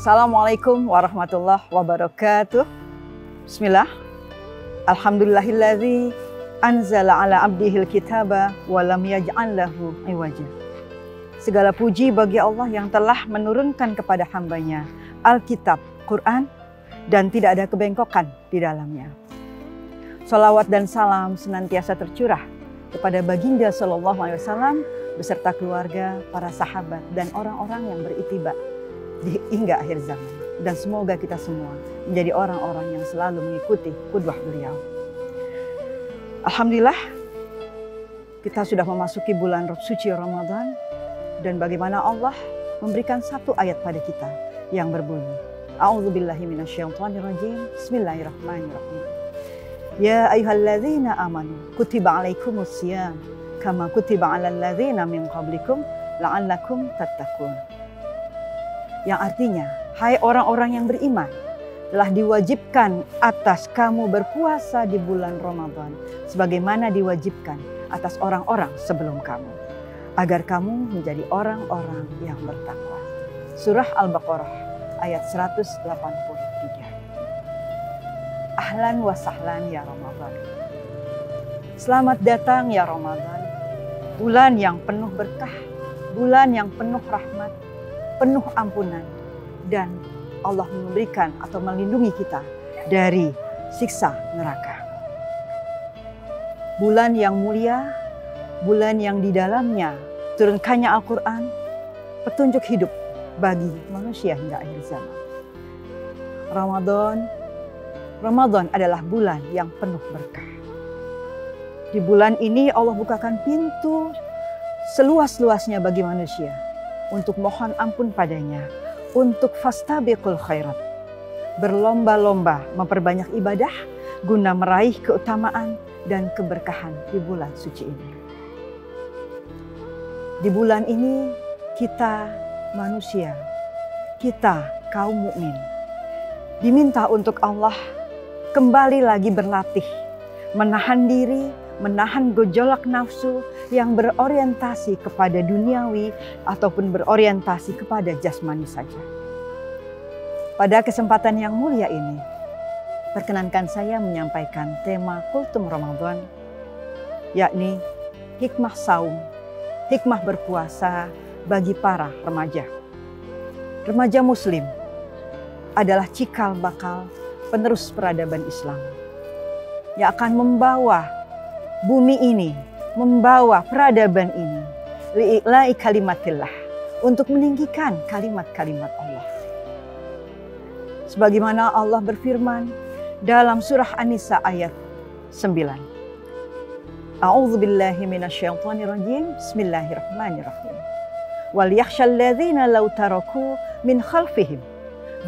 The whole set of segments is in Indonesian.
Assalamualaikum warahmatullahi wabarakatuh. Bismillah. Alhamdulillahilladzi anzala ala abdihil kitaba wa lam yaj'al lahu iwaja. Segala puji bagi Allah yang telah menurunkan kepada hambanya Alkitab, Quran, dan tidak ada kebengkokan di dalamnya. Salawat dan salam senantiasa tercurah kepada baginda Sallallahu Alaihi Wasallam beserta keluarga, para sahabat, dan orang-orang yang beritiba hingga akhir zaman. Dan semoga kita semua menjadi orang-orang yang selalu mengikuti qudwah beliau. Alhamdulillah, kita sudah memasuki bulan suci Ramadan. Dan bagaimana Allah memberikan satu ayat pada kita yang berbunyi, A'udzubillahi minasyaitonirrajim. Bismillahirrahmanirrahim. Ya ayyuhalladzina amanu kutiba alaikumusiyam kama kutiba alal ladzina min qablikum la'allakum tattaqun. Yang artinya, hai orang-orang yang beriman, telah diwajibkan atas kamu berpuasa di bulan Ramadan sebagaimana diwajibkan atas orang-orang sebelum kamu, agar kamu menjadi orang-orang yang bertakwa. Surah Al-Baqarah ayat 183. Ahlan wa sahlan ya Ramadan. Selamat datang ya Ramadan. Bulan yang penuh berkah, bulan yang penuh rahmat, penuh ampunan, dan Allah memberikan atau melindungi kita dari siksa neraka. Bulan yang mulia, bulan yang di dalamnya turunkannya Al-Quran, petunjuk hidup bagi manusia hingga akhir zaman. Ramadan adalah bulan yang penuh berkah. Di bulan ini Allah bukakan pintu seluas-luasnya bagi manusia untuk mohon ampun padanya, untuk fastabiqul khairat, berlomba-lomba memperbanyak ibadah guna meraih keutamaan dan keberkahan di bulan suci ini. Di bulan ini kita manusia, kita kaum mukmin diminta untuk Allah kembali lagi berlatih, menahan diri, menahan gejolak nafsu yang berorientasi kepada duniawi ataupun berorientasi kepada jasmani saja. Pada kesempatan yang mulia ini, perkenankan saya menyampaikan tema Kultum Ramadan, yakni hikmah saum, hikmah berpuasa bagi para remaja. Remaja muslim adalah cikal bakal penerus peradaban Islam yang akan membawa bumi ini, membawa peradaban ini li'i'la'i kalimatillah, untuk meninggikan kalimat-kalimat Allah. Sebagaimana Allah berfirman dalam surah An-Nisa ayat 9. A'udzubillahi minasyaitonirrajim. Bismillahirrahmanirrahim. Wal yakhshal ladzina law taraku min khalfihim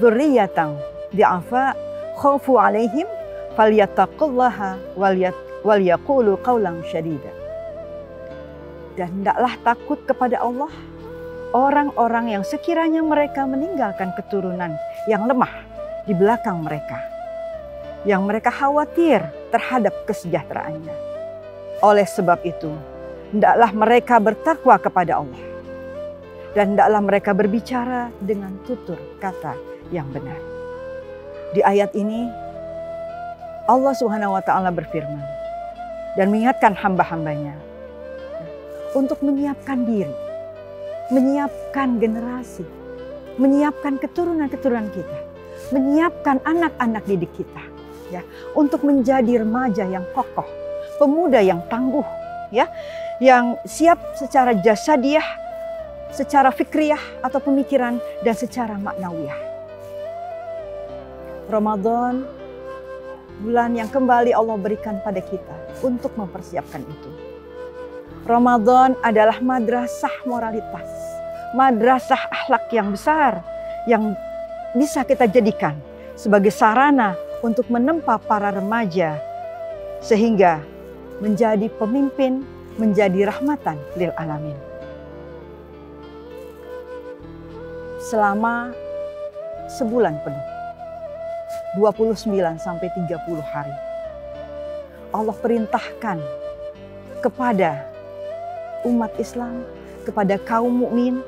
dzurriyyatan di'afa khaufu 'alaihim falyattaqullaha wal yaqulu qawlan syadida. Dan hendaklah takut kepada Allah orang-orang yang sekiranya mereka meninggalkan keturunan yang lemah di belakang mereka, yang mereka khawatir terhadap kesejahteraannya. Oleh sebab itu, hendaklah mereka bertakwa kepada Allah, dan hendaklah mereka berbicara dengan tutur kata yang benar. Di ayat ini Allah Subhanahu wa Ta'ala berfirman dan mengingatkan hamba-hambanya untuk menyiapkan diri, menyiapkan generasi, menyiapkan keturunan-keturunan kita, menyiapkan anak-anak didik kita, ya, untuk menjadi remaja yang kokoh, pemuda yang tangguh, ya, yang siap secara jasadiah, secara fikriyah atau pemikiran, dan secara maknawiyah. Ramadan, bulan yang kembali Allah berikan pada kita untuk mempersiapkan itu. Ramadan adalah madrasah moralitas, madrasah akhlak yang besar yang bisa kita jadikan sebagai sarana untuk menempa para remaja sehingga menjadi pemimpin, menjadi rahmatan lil alamin. Selama sebulan penuh, 29 sampai 30 hari, Allah perintahkan kepada umat Islam, kepada kaum mukmin,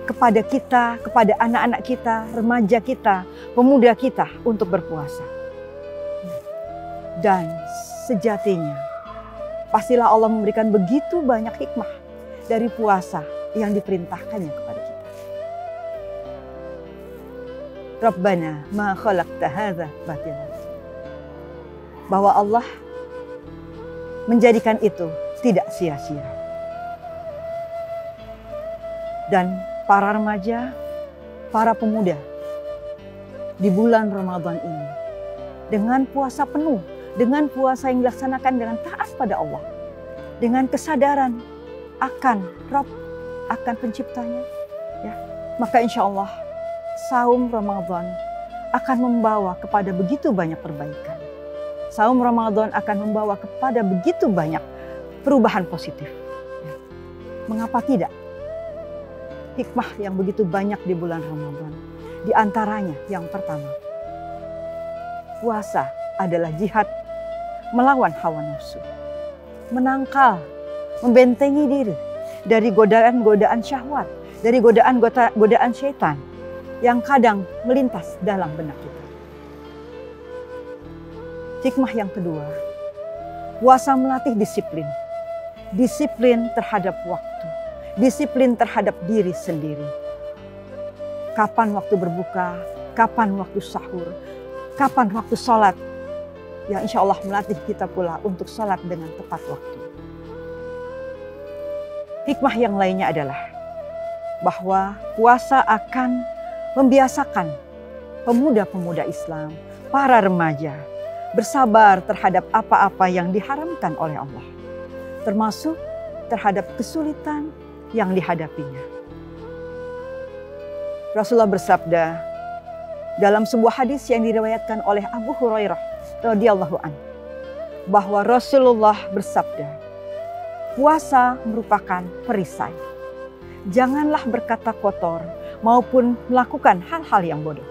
kepada kita, kepada anak-anak kita, remaja kita, pemuda kita untuk berpuasa. Dan sejatinya, pastilah Allah memberikan begitu banyak hikmah dari puasa yang diperintahkannya kepada kita. Rabbana ma khalaqta hadza batila. Bahwa Allah menjadikan itu tidak sia-sia. Dan para remaja, para pemuda di bulan Ramadan ini dengan puasa penuh, dengan puasa yang dilaksanakan dengan taat pada Allah, dengan kesadaran akan Rabb, akan penciptanya, ya, maka insya Allah saum Ramadan akan membawa kepada begitu banyak perbaikan. Saum Ramadan akan membawa kepada begitu banyak perubahan positif. Ya. Mengapa tidak? Hikmah yang begitu banyak di bulan Ramadan. Di antaranya yang pertama, puasa adalah jihad melawan hawa nafsu. Menangkal, membentengi diri dari godaan-godaan syahwat, dari godaan syaitan yang kadang melintas dalam benak kita. Hikmah yang kedua, puasa melatih disiplin. Disiplin terhadap waktu. Disiplin terhadap diri sendiri. Kapan waktu berbuka, kapan waktu sahur, kapan waktu sholat. Yang insya Allah melatih kita pula untuk sholat dengan tepat waktu. Hikmah yang lainnya adalah bahwa puasa akan membiasakan pemuda-pemuda Islam, para remaja, bersabar terhadap apa-apa yang diharamkan oleh Allah. Termasuk terhadap kesulitan yang dihadapinya. Rasulullah bersabda dalam sebuah hadis yang diriwayatkan oleh Abu Hurairah radhiyallahu anhu bahwa Rasulullah bersabda, puasa merupakan perisai. Janganlah berkata kotor maupun melakukan hal-hal yang bodoh.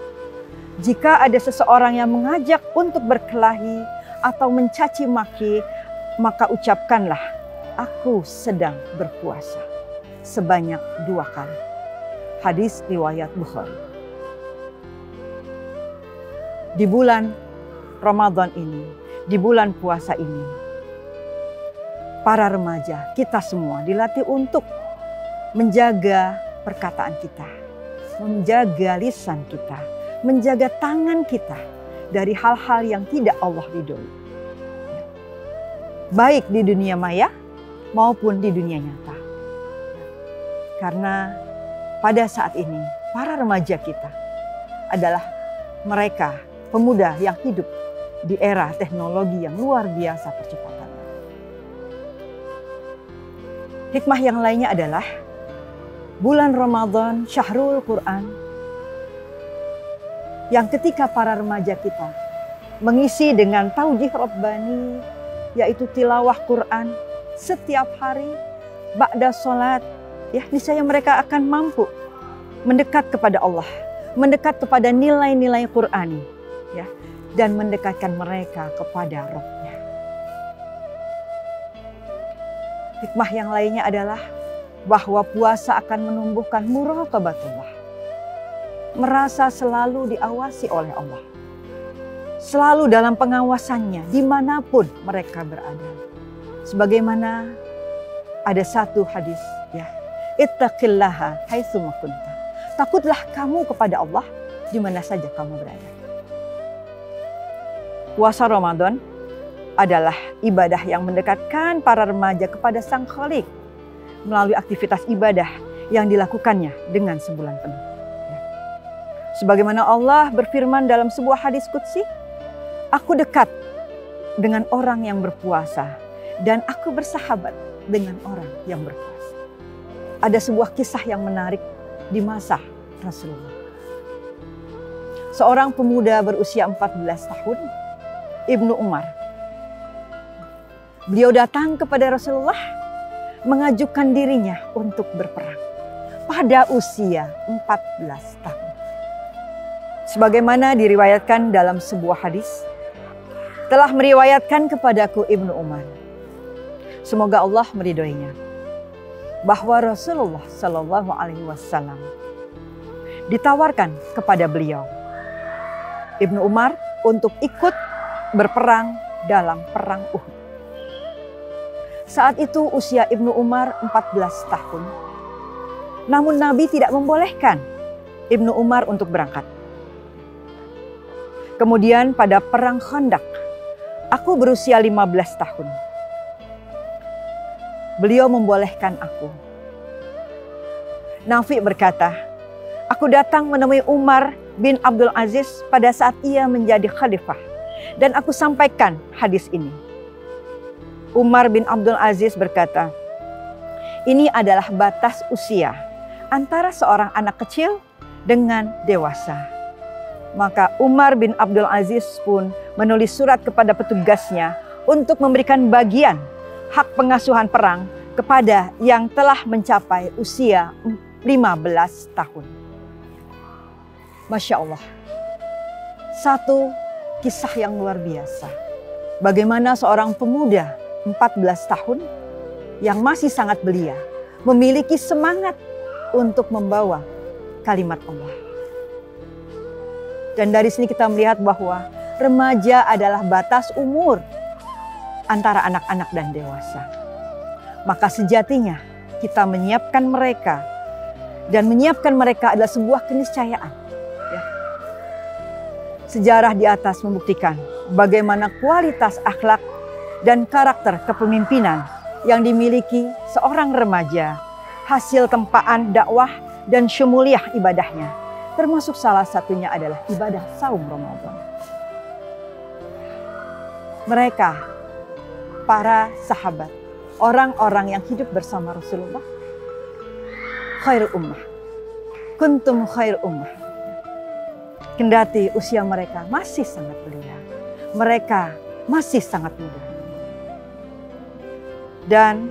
Jika ada seseorang yang mengajak untuk berkelahi atau mencaci maki, maka ucapkanlah, aku sedang berpuasa. Sebanyak 2 kali. Hadis riwayat Bukhari. Di bulan Ramadan ini, di bulan puasa ini, para remaja, kita semua dilatih untuk menjaga perkataan kita, menjaga lisan kita, menjaga tangan kita dari hal-hal yang tidak Allah ridhoi. Baik di dunia maya maupun di dunia nyata. Karena pada saat ini para remaja kita adalah mereka pemuda yang hidup di era teknologi yang luar biasa percepatannya. Hikmah yang lainnya adalah bulan Ramadan, Syahrul Quran, yang ketika para remaja kita mengisi dengan taujih Rabbani, yaitu tilawah Quran setiap hari, ba'da sholat, ya, niscaya mereka akan mampu mendekat kepada Allah, mendekat kepada nilai-nilai Qur'ani, ya, dan mendekatkan mereka kepada Rabb-Nya. Hikmah yang lainnya adalah bahwa puasa akan menumbuhkan muraqabatullah. Merasa selalu diawasi oleh Allah. Selalu dalam pengawasannya dimanapun mereka berada. Sebagaimana ada satu hadis, ya, ittaqillaha haitsu ma kunta. Takutlah kamu kepada Allah di mana saja kamu berada. Puasa Ramadan adalah ibadah yang mendekatkan para remaja kepada Sang Khalik melalui aktivitas ibadah yang dilakukannya dengan sebulan penuh. Sebagaimana Allah berfirman dalam sebuah hadis qudsi, aku dekat dengan orang yang berpuasa dan aku bersahabat dengan orang yang berpuasa. Ada sebuah kisah yang menarik di masa Rasulullah. Seorang pemuda berusia 14 tahun, Ibnu Umar. Beliau datang kepada Rasulullah mengajukan dirinya untuk berperang pada usia 14 tahun. Sebagaimana diriwayatkan dalam sebuah hadis, telah meriwayatkan kepadaku Ibnu Umar, semoga Allah meridhoinya, bahwa Rasulullah Shallallahu Alaihi Wasallam ditawarkan kepada beliau, Ibnu Umar, untuk ikut berperang dalam perang Uhud. Saat itu usia Ibnu Umar 14 tahun. Namun Nabi tidak membolehkan Ibnu Umar untuk berangkat. Kemudian pada perang Khandaq, aku berusia 15 tahun. Beliau membolehkan aku. Nafi berkata, aku datang menemui Umar bin Abdul Aziz pada saat ia menjadi khalifah. Dan aku sampaikan hadis ini. Umar bin Abdul Aziz berkata, ini adalah batas usia antara seorang anak kecil dengan dewasa. Maka Umar bin Abdul Aziz pun menulis surat kepada petugasnya untuk memberikan bagian hak pengasuhan perang kepada yang telah mencapai usia 15 tahun. Masya Allah. Satu kisah yang luar biasa. Bagaimana seorang pemuda 14 tahun yang masih sangat belia memiliki semangat untuk membawa kalimat Allah. Dan dari sini kita melihat bahwa remaja adalah batas umur antara anak-anak dan dewasa. Maka sejatinya kita menyiapkan mereka, dan menyiapkan mereka adalah sebuah keniscayaan. Ya. Sejarah di atas membuktikan bagaimana kualitas akhlak dan karakter kepemimpinan yang dimiliki seorang remaja, hasil tempaan dakwah dan syumuliah ibadahnya, termasuk salah satunya adalah ibadah saum Ramadan. Mereka, para sahabat, orang-orang yang hidup bersama Rasulullah, khair ummah, kuntum khair ummah. Kendati usia mereka masih sangat belia, mereka masih sangat muda. Dan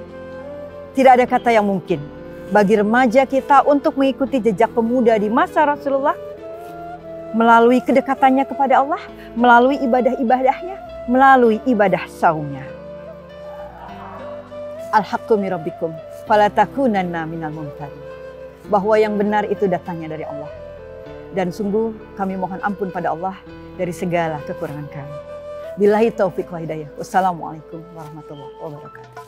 tidak ada kata yang mungkin bagi remaja kita untuk mengikuti jejak pemuda di masa Rasulullah, melalui kedekatannya kepada Allah, melalui ibadah-ibadahnya, melalui ibadah saumnya. Al-haqqu min rabbikum fala takunanna minal mumtarin. Bahwa yang benar itu datangnya dari Allah. Dan sungguh kami mohon ampun pada Allah dari segala kekurangan kami. Billahi taufiq wa hidayah. Wassalamualaikum warahmatullahi wabarakatuh.